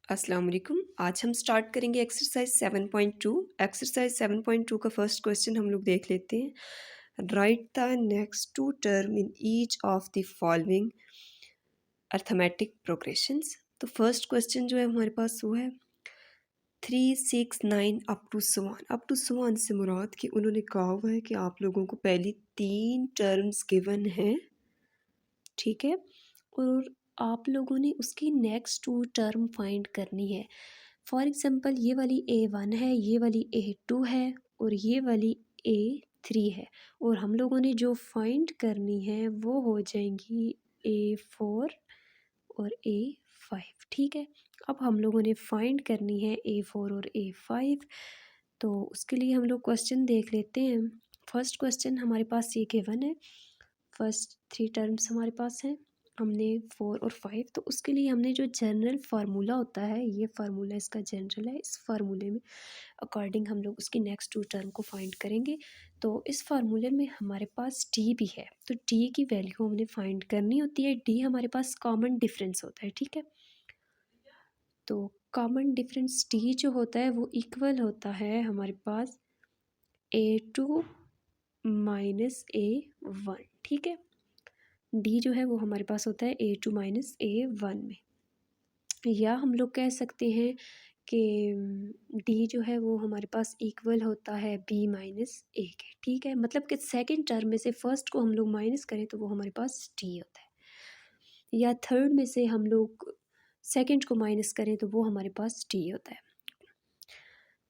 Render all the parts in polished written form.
अस्सलाम वालेकुम। आज हम स्टार्ट करेंगे एक्सरसाइज 7.2। एक्सरसाइज 7.2 का फर्स्ट क्वेश्चन हम लोग देख लेते हैं। Write the next two term in each of the following arithmetic progressions. तो फर्स्ट क्वेश्चन जो है हमारे पास वो है 3, 6, 9 अप टू सवान। अप टू सवान से मुराद कि उन्होंने कहा हुआ है कि आप लोगों को पहली 3 टर्म्स गिवन हैं, ठीक है, और आप लोगों ने उसकी नेक्स्ट 2 टर्म फाइंड करनी है। फॉर एग्ज़ाम्पल ये वाली A1 है, ये वाली A2 है और ये वाली A3 है, और हम लोगों ने जो फाइंड करनी है वो हो जाएंगी A4 और A5, ठीक है। अब हम लोगों ने फाइंड करनी है A4 और A5, तो उसके लिए हम लोग क्वेश्चन देख लेते हैं। फर्स्ट क्वेश्चन हमारे पास ये गिवन है, फर्स्ट 3 टर्म्स हमारे पास हैं, हमने 4 और 5, तो उसके लिए हमने जो जनरल फार्मूला होता है, ये फार्मूला इसका जनरल है, इस फार्मूले में अकॉर्डिंग हम लोग उसकी नेक्स्ट 2 टर्म को फाइंड करेंगे। तो इस फार्मूले में हमारे पास डी भी है, तो डी की वैल्यू हमने फाइंड करनी होती है। डी हमारे पास कॉमन डिफरेंस होता है, ठीक है। तो कॉमन डिफरेंस डी जो होता है वो इक्वल होता है हमारे पास A2 माइनस A1, ठीक है। डी जो है वो हमारे पास होता है A2 माइनस A1 में, या हम लोग कह सकते हैं कि डी जो है वो हमारे पास इक्वल होता है B माइनस ए के, ठीक है। मतलब कि सेकंड टर्म में से फर्स्ट को हम लोग माइनस करें तो वो हमारे पास डी होता है, या थर्ड में से हम लोग सेकंड को माइनस करें तो वो हमारे पास डी होता है।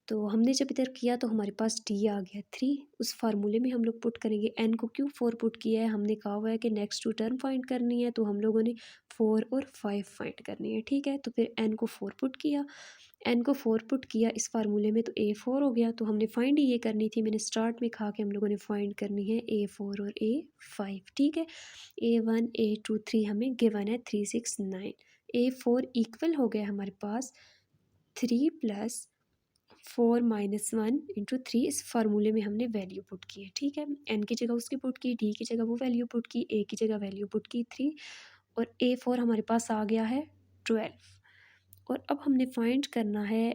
तो हमने जब इधर किया तो हमारे पास डी आ गया 3। उस फार्मूले में हम लोग पुट करेंगे, एन को क्यों 4 पुट किया है, हमने कहा हुआ है कि नेक्स्ट 2 टर्म फाइंड करनी है, तो हम लोगों ने 4 और 5 फाइंड करनी है, ठीक है। तो फिर एन को 4 पुट किया, एन को 4 पुट किया इस फार्मूले में, तो A4 हो गया। तो हमने फाइंड ये करनी थी, मैंने स्टार्ट में कहा कि हम लोगों ने फाइंड करनी है A4 और A5, ठीक है। A1 A2 3 हमें गिवन है 3, 6, 9। A4 इक्वल हो गया हमारे पास 3 प्लस 4 माइनस 1 इंटू 3। इस फार्मूले में हमने वैल्यू पुट की है, ठीक है। एन की जगह उसकी पुट की, डी की जगह वो वैल्यू पुट की, ए की जगह वैल्यू पुट की 3, और A4 हमारे पास आ गया है 12। और अब हमने फाइंड करना है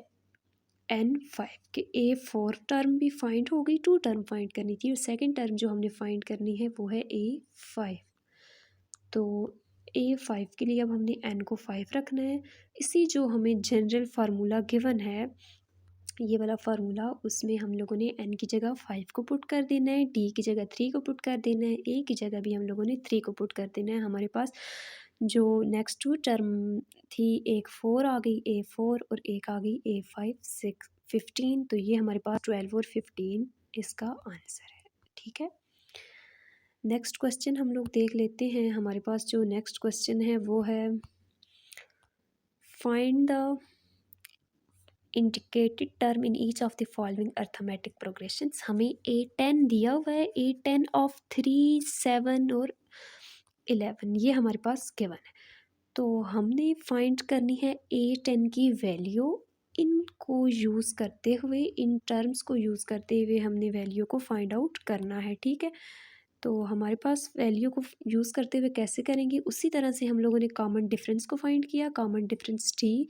N5 कि A4 टर्म भी फाइंड हो गई, 2 टर्म फाइंड करनी थी, और सेकेंड टर्म जो हमने फाइंड करनी है वो है A5। तो A5 के लिए अब हमने N को 5 रखना है। इसी जो हमें जनरल फार्मूला गिवन है, ये वाला फार्मूला, उसमें हम लोगों ने एन की जगह 5 को पुट कर देना है, डी की जगह 3 को पुट कर देना है, ए की जगह भी हम लोगों ने 3 को पुट कर देना है। हमारे पास जो नेक्स्ट 2 टर्म थी, एक 4 आ गई A4 और एक आ गई A5, 6, 15, तो ये हमारे पास 12 और 15 इसका आंसर है, ठीक है। नेक्स्ट क्वेश्चन हम लोग देख लेते हैं। हमारे पास जो नेक्स्ट क्वेश्चन है वो है find the indicated term in each of the following arithmetic progressions. हमें A10 दिया हुआ है, A10 ऑफ 3, 7 और 11 ये हमारे पास गिवन है। तो हमने फाइंड करनी है A10 की वैल्यू। इनको यूज़ करते हुए, इन टर्म्स को यूज़ करते हुए हमने वैल्यू को फाइंड आउट करना है, ठीक है। तो हमारे पास वैल्यू को यूज़ करते हुए कैसे करेंगे, उसी तरह से हम लोगों ने कॉमन डिफरेंस को फाइंड किया। कॉमन डिफरेंस टी,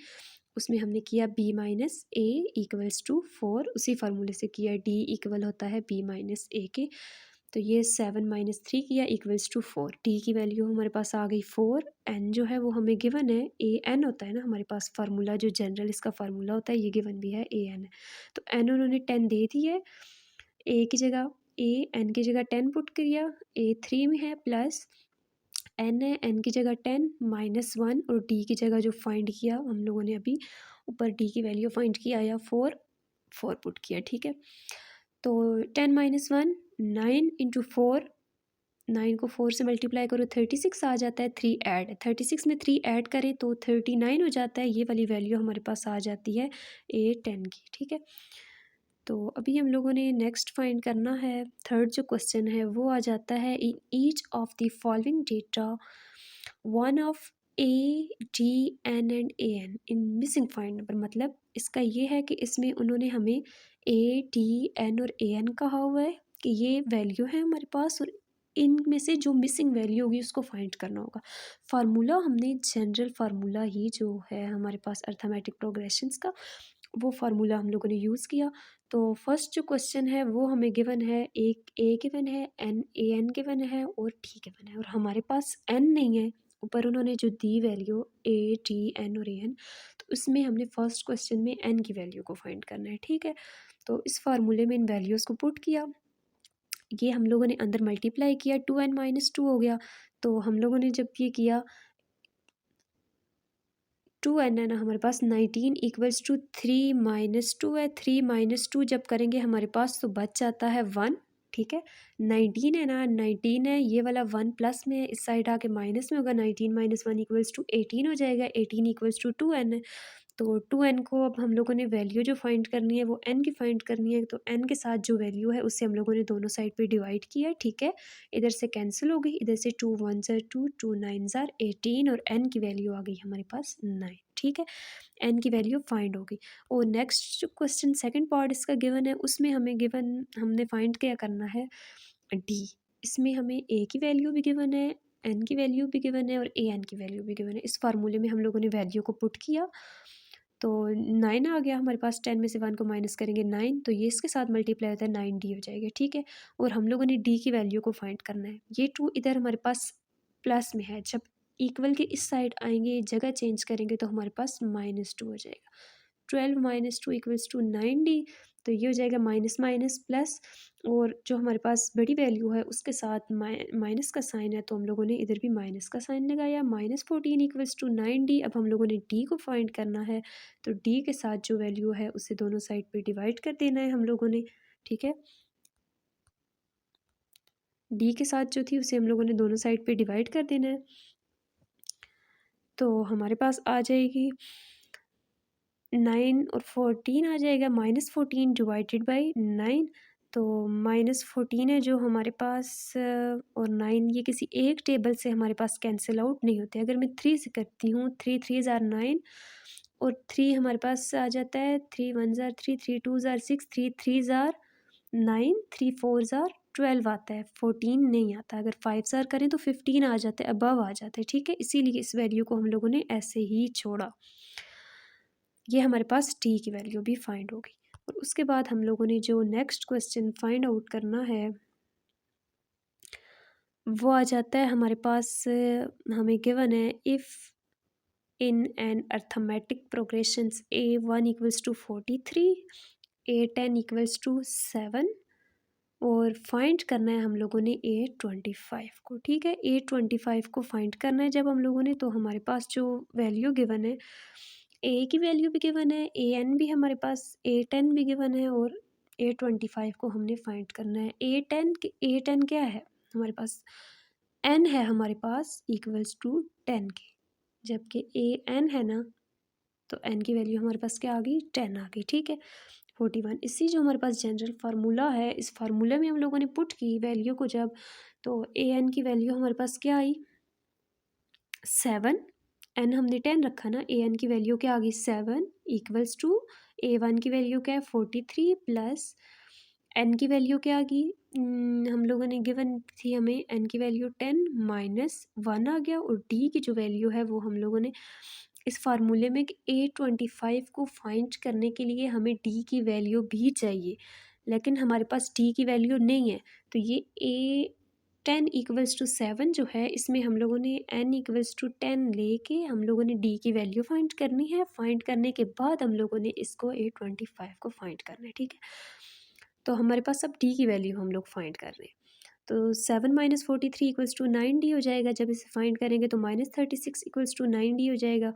उसमें हमने किया B minus a equals to 4, उसी फार्मूले से किया। D इक्वल होता है B माइनस ए के, तो ये 7 माइनस 3 किया इक्वल्स टू 4। D की वैल्यू हमारे पास आ गई 4। N जो है वो हमें गिवन है, AN होता है ना हमारे पास फार्मूला, जो जनरल इसका फार्मूला होता है, ये गिवन भी है AN है। तो N उन्होंने 10 दे दी है, A की जगह N की जगह 10 पुट किया, A3 में है, प्लस एन है, एन की जगह 10 माइनस 1, और डी की जगह जो फाइंड किया हम लोगों ने अभी ऊपर डी की वैल्यू फाइंड किया या 4 पुट किया, ठीक है। तो 10 माइनस 1 9 इंटू 4, 9 को 4 से मल्टीप्लाई करो 36 आ जाता है। 3 ऐड, 36 में 3 ऐड करें तो 39 हो जाता है। ये वाली वैल्यू हमारे पास आ जाती है A10 की, ठीक है। तो अभी हम लोगों ने नेक्स्ट फाइंड करना है, थर्ड जो क्वेश्चन है वो आ जाता है इन each of the following data one of A, D, N and AN in missing find number. मतलब इसका ये है कि इसमें उन्होंने हमें A, D, N और AN कहा हुआ है कि ये वैल्यू है हमारे पास, और इनमें से जो मिसिंग वैल्यू होगी उसको फाइंड करना होगा। फार्मूला हमने जनरल फार्मूला ही जो है हमारे पास अर्थमेटिक प्रोग्रेशंस का, वो फार्मूला हम लोगों ने यूज़ किया। तो फर्स्ट जो क्वेश्चन है वो हमें गिवन है, एक ए गिवन है, एन ए एन गिवन है और टी गिवन है, और हमारे पास एन नहीं है। ऊपर उन्होंने जो दी वैल्यू ए टी एन और ए एन, तो उसमें हमने फर्स्ट क्वेश्चन में एन की वैल्यू को फाइंड करना है, ठीक है। तो इस फार्मूले में इन वैल्यूज़ को पुट किया, ये हम लोगों ने अंदर मल्टीप्लाई किया, 2n-2 हो गया। तो हम लोगों ने जब ये किया, 2n है ना हमारे पास, 19 इक्वल्स टू 3-2 है। 3-2 जब करेंगे हमारे पास तो बच जाता है 1, ठीक है। 19 है ना, 19 है, ये वाला 1 प्लस में है, इस साइड आके माइनस में होगा। 19 - 1 इक्वल्स टू 18 हो जाएगा। 18 इक्वल्स टू 2n है। तो 2n को अब हम लोगों ने वैल्यू जो फाइंड करनी है वो n की फाइंड करनी है। तो n के साथ जो वैल्यू है उससे हम लोगों ने दोनों साइड पे डिवाइड किया, ठीक है। इधर से कैंसिल हो गई, इधर से 2 1s are 2, 2 9s are 18 और n की वैल्यू आ गई हमारे पास 9, ठीक है। n की वैल्यू फाइंड हो गई। और नेक्स्ट जो क्वेश्चन सेकंड पार्ट इसका गिवन है, उसमें हमें गिवन, हमने फाइंड क्या करना है, डी। इसमें हमें a की वैल्यू भी गिवन है, n की वैल्यू भी गिवन है और a n की वैल्यू भी गिवन है। इस फार्मूले में हम लोगों ने वैल्यू को पुट किया तो 9 आ गया हमारे पास। 10 में से 1 को माइनस करेंगे 9, तो ये इसके साथ मल्टीप्लाई होता है, 9d हो जाएगा, ठीक है। और हम लोगों ने d की वैल्यू को फाइंड करना है। ये 2 इधर हमारे पास प्लस में है, जब इक्वल के इस साइड आएंगे जगह चेंज करेंगे तो हमारे पास -2 हो जाएगा। 12 - 2 इक्वल्स टू 9d। तो ये हो जाएगा माइनस माइनस प्लस, और जो हमारे पास बड़ी वैल्यू है उसके साथ माइनस का साइन है, तो हम लोगों ने इधर भी माइनस का साइन लगाया। -14 इक्वल्स टू 9d। अब हम लोगों ने d को फाइंड करना है, तो d के साथ जो वैल्यू है उसे दोनों साइड पे डिवाइड कर देना है हम लोगों ने, ठीक है। d के साथ जो थी उसे हम लोगों ने दोनों साइड पे डिवाइड कर देना है। तो हमारे पास आ जाएगी 9 और 14 आ जाएगा, -14 डिवाइडेड बाई 9। तो -14 है जो हमारे पास, और 9 ये किसी एक टेबल से हमारे पास कैंसिल आउट नहीं होते। अगर मैं 3 से करती हूँ, 3 3s are 9 और 3 हमारे पास आ जाता है, 3 1s are 3, 3 2s are 6, 3 3s are 9, 3 4s are 12 आता है, 14 नहीं आता। अगर 5s are करें तो 15 आ जाते हैं, अबव आ जाते हैं, ठीक है। इसीलिए इस वैल्यू को हम लोगों ने ऐसे ही छोड़ा। ये हमारे पास टी की वैल्यू भी फाइंड हो गई। और उसके बाद हम लोगों ने जो नेक्स्ट क्वेश्चन फाइंड आउट करना है वो आ जाता है हमारे पास, हमें गिवन है, if in an arithmetic progressions A1 equals to 43, A10 equals to 7, और फाइंड करना है हम लोगों ने A25 को, ठीक है। A25 को फाइंड करना है जब हम लोगों ने, तो हमारे पास जो वैल्यू गिवन है, ए की वैल्यू भी गिवन है, A n भी हमारे पास, A10 भी गिवन है, और A25 को हमने फाइंड करना है। A10 क्या है हमारे पास, n है हमारे पास इक्वल्स टू 10 के, जबकि A n है ना, तो n की वैल्यू हमारे पास क्या आ गई, 10 आ गई, ठीक है। 41, इसी जो हमारे पास जनरल फार्मूला है, इस फार्मूले में हम लोगों ने पुट की वैल्यू को जब, तो A n की वैल्यू हमारे पास क्या आई, 7, n हमने 10 रखा ना, A n की वैल्यू क्या आ गई, 7 इक्वल्स टू A1 की वैल्यू क्या है, 43 प्लस n की वैल्यू क्या आ गई, हम लोगों ने गिवन थी हमें n की वैल्यू 10 -1 आ गया। और d की जो वैल्यू है वो हम लोगों ने इस फार्मूले में A25 को फाइंड करने के लिए हमें d की वैल्यू भी चाहिए, लेकिन हमारे पास d की वैल्यू नहीं है। तो ये A10 इक्वल्स टू 7 जो है, इसमें हम लोगों ने n इक्वल्स टू 10 लेके हम लोगों ने d की वैल्यू फाइंड करनी है। फाइंड करने के बाद हम लोगों ने इसको A25 को फाइंड करना है, ठीक है। तो हमारे पास अब d की वैल्यू हम लोग फाइंड कर रहे हैं। तो 7 - 43 इक्वल्स टू 9d हो जाएगा। जब इसे फाइंड करेंगे तो -36 इक्वल्स टू 9d हो जाएगा।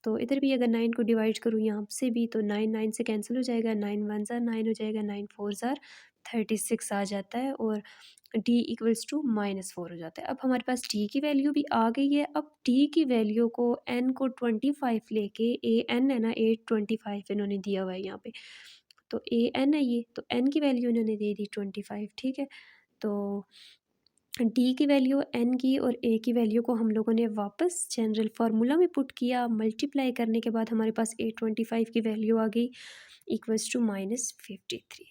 तो इधर भी अगर 9 को डिवाइड करूँ यहाँ से भी, तो 9 9 से कैंसिल हो जाएगा, 9 1s are 9 हो जाएगा, 9 4s are 36 आ जाता है, और d इक्वल्स टू -4 हो जाता है। अब हमारे पास d की वैल्यू भी आ गई है। अब d की वैल्यू को n को 25 लेके, n है ना, 825 इन्होंने दिया हुआ है यहाँ पे, तो n है ये, तो n की वैल्यू इन्होंने दे दी 25, ठीक है। तो d की वैल्यू, n की और a की वैल्यू को हम लोगों ने वापस जनरल फार्मूला में पुट किया। मल्टीप्लाई करने के बाद हमारे पास 825 की वैल्यू आ गई इक्वल्स टू -53।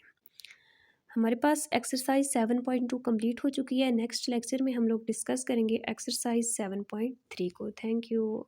हमारे पास एक्सरसाइज 7.2 कंप्लीट हो चुकी है। नेक्स्ट लेक्चर में हम लोग डिस्कस करेंगे एक्सरसाइज 7.3 को। Thank you.